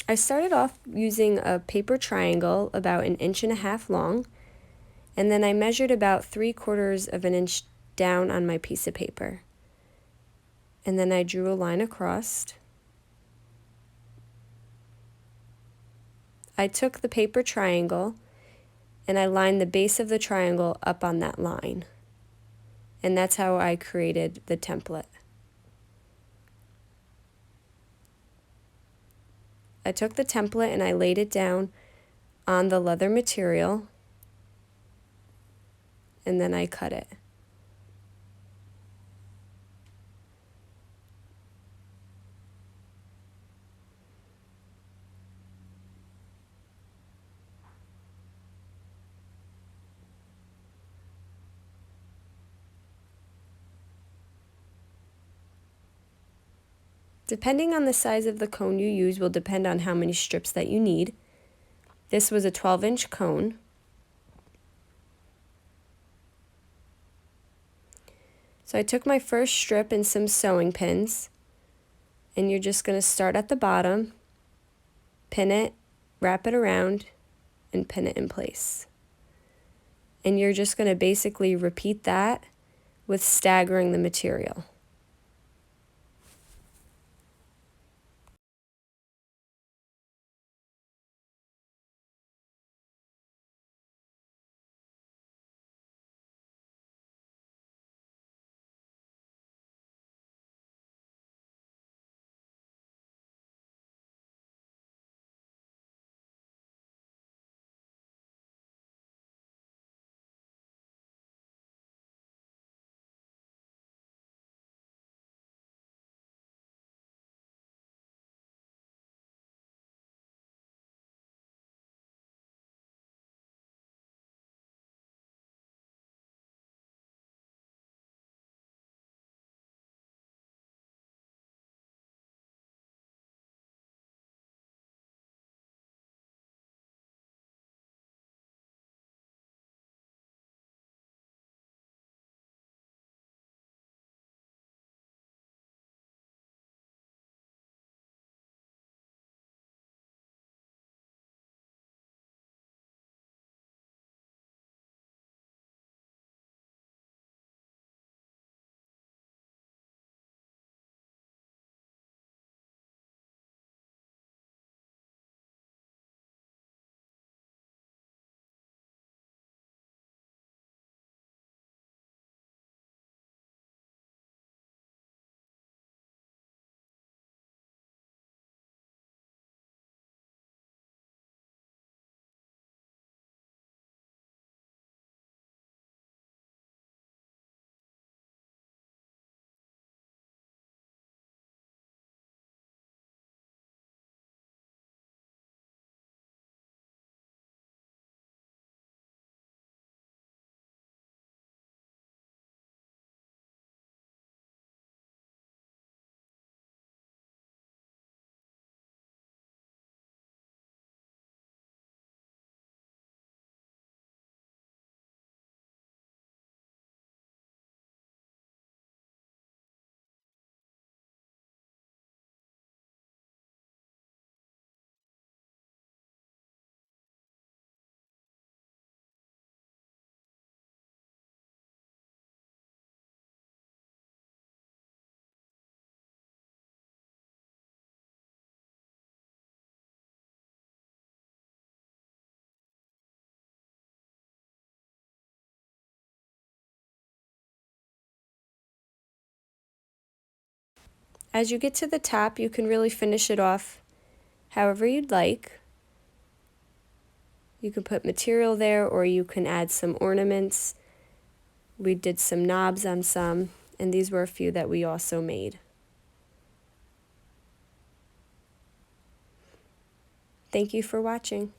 I started off using a paper triangle about 1.5 inches long, and then I measured about 3/4 of an inch down on my piece of paper. And then I drew a line across. I took the paper triangle and I lined the base of the triangle up on that line. And that's how I created the template. I took the template and I laid it down on the leather material, and then I cut it. Depending on the size of the cone you use will depend on how many strips that you need. This was a 12-inch cone. So I took my first strip and some sewing pins, and you're just going to start at the bottom, pin it, wrap it around, and pin it in place. And you're just going to basically repeat that with staggering the material. As you get to the top, you can really finish it off however you'd like. You can put material there, or you can add some ornaments. We did some knobs on some, and these were a few that we also made. Thank you for watching.